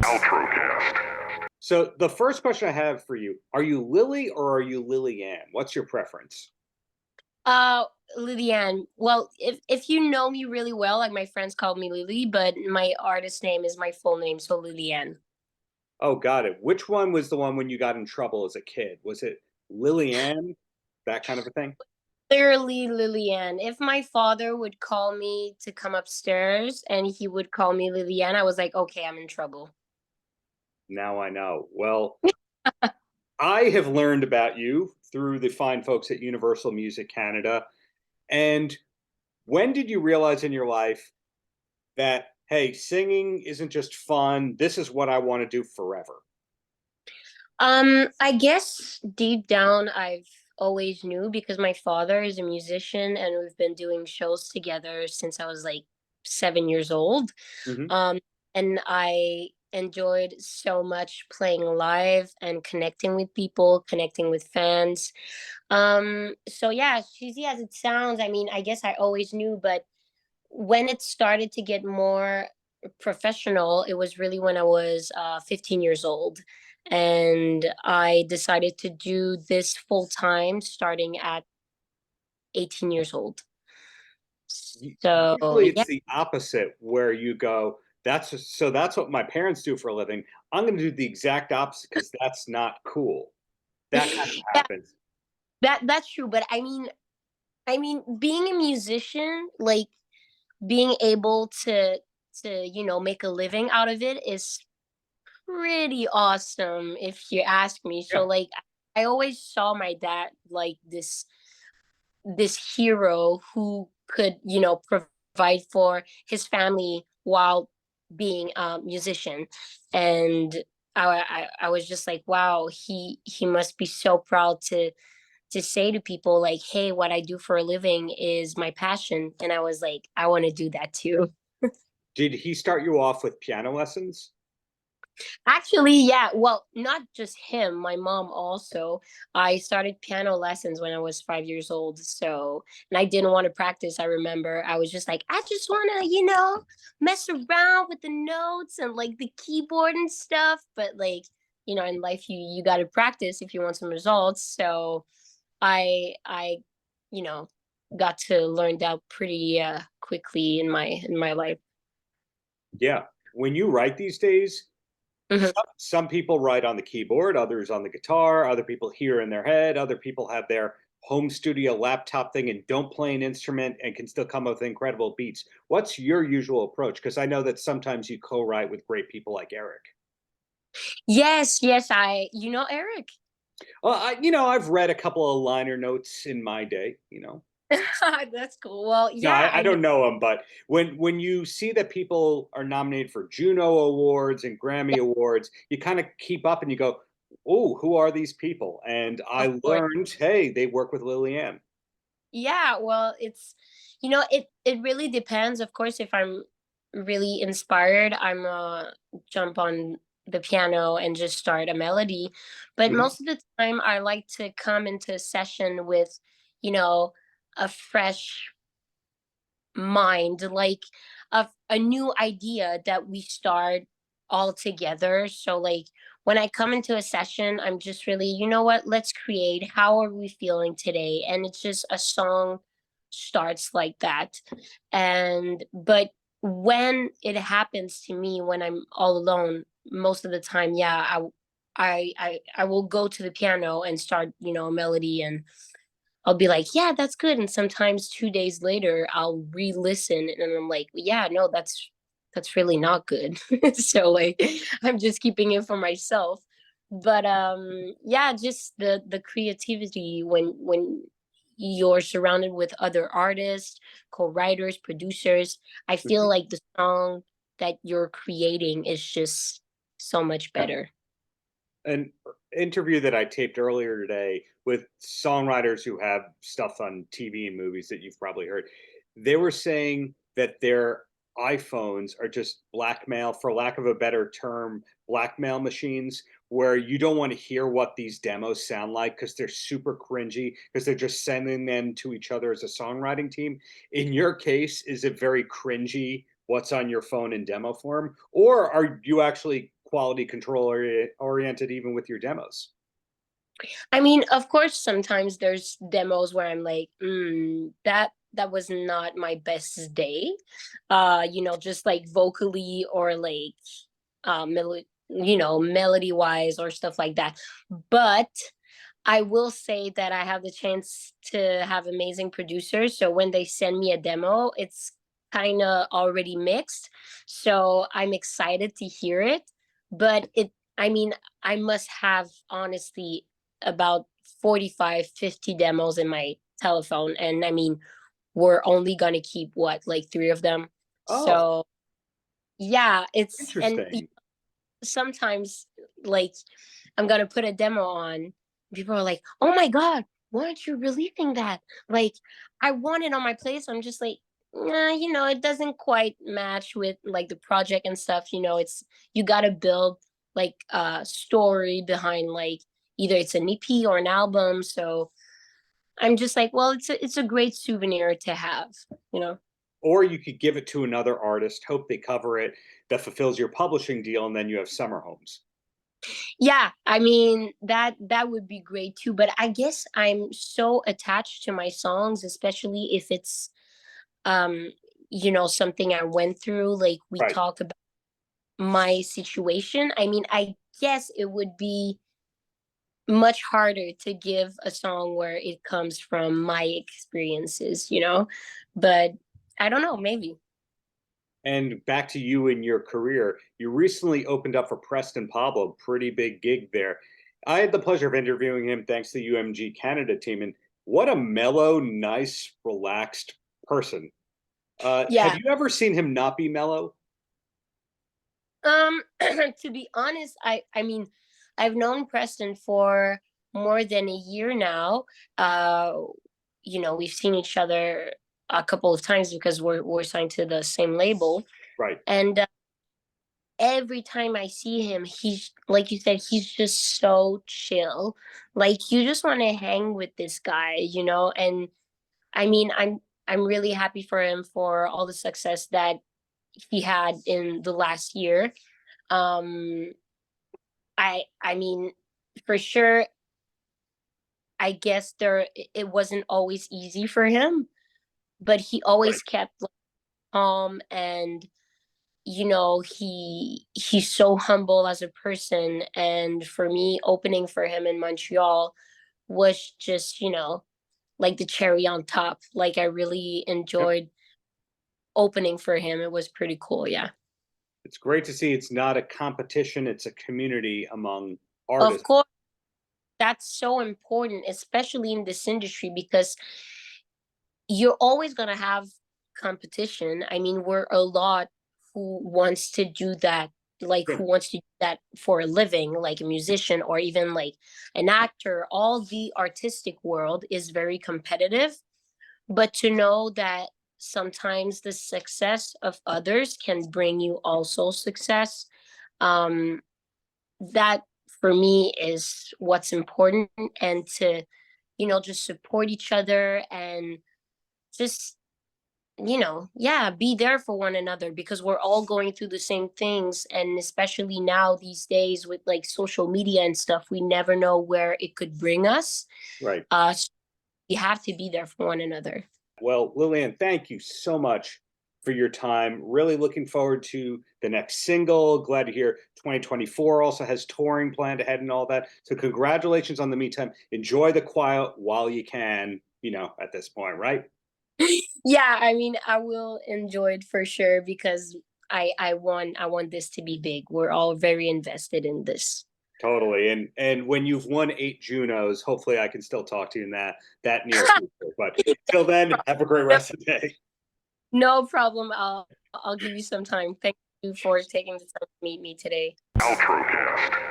Paltrocast. So the first question I have for you, are you Lily or are you Lili-Ann? What's your preference? Uh, Lili-Ann. Well, if you know me really well, like my friends call me Lily, but my artist name is my full name, so Lili-Ann. Oh, got it. Which one was the one when you got in trouble as a kid? Was it Lili-Ann, that kind of a thing? Literally Lili-Ann. If my father would call me to come upstairs and he would call me Lili-Ann, I was like, okay, I'm in trouble. Now I know. Well, I have learned about you through the fine folks at Universal Music Canada. And when did you realize in your life that, hey, singing isn't just fun, this is what I want to do forever? I guess deep down I've always knew because my father is a musician and we've been doing shows together since I was like 7 years old. Hmm. Um, and I enjoyed so much playing live and connecting with people, connecting with fans. So yeah, cheesy as it sounds, I mean, I guess I always knew, but when it started to get more professional, it was really when I was 15 years old. And I decided to do this full time starting at 18 years old. So, Usually yeah. it's the opposite where you go, that's what my parents do for a living. I'm going to do the exact opposite because that's not cool. That kind of Yeah, happens. that's true, but I mean being a musician, like being able to make a living out of it is pretty awesome if you ask me. So Yeah. like I always saw my dad like this hero who could, provide for his family while being a musician. And I was just like, wow, he must be so proud to say to people like, hey, what I do for a living is my passion. And I was like, I want to do that too. Did he start you off with piano lessons? Actually, yeah. Well, not just him, my mom also. I started piano lessons when I was 5 years old. So, and I didn't want to practice. I remember I was just like, I just want to, mess around with the notes and like the keyboard and stuff. But like, in life, you got to practice if you want some results. So I, you know, got to learn that pretty quickly in my life. Yeah. When you write these days, Mhm. some people write on the keyboard, others on the guitar, other people hear in their head, other people have their home studio laptop thing and don't play an instrument and can still come up with incredible beats. What's your usual approach? Because I know that sometimes you co-write with great people like Eric. Yes, yes, Eric. Well, I've read a couple of liner notes in my day. That's cool. Well, No, yeah, I I know. don't know him, but when you see that people are nominated for Juno Awards and Grammy Awards, you kind of keep up and you go, "Oh, who are these people?" And Of I course. learned, hey, they work with Lili-Ann. Yeah, well, it really depends. Of course, if I'm really inspired, I'm jump on the piano and just start a melody. But Mhm. most of the time, I like to come into a session with, you know, a fresh mind, like a new idea that we start all together. So like when I come into a session, I'm just really, you know what, let's create. How are we feeling today? And it's just a song starts like that. And but when it happens to me when I'm all alone, most of the time, yeah, I will go to the piano and start, a melody and I'll be like, yeah, that's good. And sometimes 2 days later, I'll re-listen and I'm like, yeah, no, that's really not good. So like I'm just keeping it for myself. But yeah, just the creativity when you're surrounded with other artists, co-writers, producers, I feel Mhm. like the song that you're creating is just so much Yeah. better. An interview that I taped earlier today with songwriters who have stuff on TV and movies that you've probably heard. They were saying that their iPhones are just blackmail, for lack of a better term, blackmail machines, where you don't want to hear what these demos sound like because they're super cringy, because they're just sending them to each other as a songwriting team. In your case, is it very cringy what's on your phone in demo form? Or are you actually quality control oriented even with your demos. I mean, of course, sometimes there's demos where I'm like, that was not my best day. Just like vocally or like melody wise or stuff like that. But I will say that I have the chance to have amazing producers. So when they send me a demo, it's kind of already mixed. So I'm excited to hear it. But I mean, I must have honestly about 45, 50 demos in my telephone. And I mean, we're only going to keep what, like three of them. Oh, So yeah, and interesting. sometimes like I'm gonna put a demo on. People are like, "Oh my god, why aren't you releasing that?" Like, I want it on my place. I'm just like, nah, it doesn't quite match with like the project and stuff. It's you gotta build like a story behind like either it's an EP or an album. So I'm just like, well, it's a great souvenir to have, you know. Or you could give it to another artist, hope they cover it, that fulfills your publishing deal, and then you have summer homes. Yeah, I mean that would be great too, but I guess I'm so attached to my songs, especially if it's um something I went through, like we Right. talk about my situation. I mean, I guess it would be much harder to give a song where it comes from my experiences. But I don't know, maybe. And back to you in your career, you recently opened up for Preston Pablo, pretty big gig there. I had the pleasure of interviewing him thanks to the UMG Canada team, and what a mellow, nice, relaxed person. Have Yeah. you ever seen him not be mellow? To be honest, I mean, I've known Preston for more than a year now. We've seen each other a couple of times because we're signed to the same label. Right. And every time I see him, he's like you said, he's just so chill. Like you just want to hang with this guy. And I mean, I'm really happy for him for all the success that he had in the last year. um I mean, for sure, I guess it wasn't always easy for him, but he Right. always kept like, calm, and he's so humble as a person. And for me, opening for him in Montreal was just like the cherry on top. Like I really Yep. enjoyed opening for him. It was pretty cool. Yeah. It's great to see it's not a competition, it's a community among Of artists. course, that's so important, especially in this industry, because you're always going to have competition. I mean, we're a lot who wants to do that, like Yeah. who wants to do that for a living, like a musician or even like an actor. All the artistic world is very competitive, but to know that sometimes the success of others can bring you also success, um, that for me is what's important. And to just support each other and just yeah, be there for one another, because we're all going through the same things. And especially now these days with like social media and stuff, we never know where it could bring us. Right. So we have to be there for one another. Well, Lili-Ann, thank you so much for your time. Really looking forward to the next single. Glad to hear 2024 also has touring planned ahead and all that. So congratulations on the meantime. Enjoy the quiet while you can, at this point, right? Yeah, I mean, I will enjoy it for sure, because I want this to be big. We're all very invested in this. Totally. And when you've won 8 Junos, hopefully I can still talk to you in that near future. But till then, have a great No, rest of the day. no problem. I'll give you some time. Thank you for taking the time to meet me today. Paltrocast.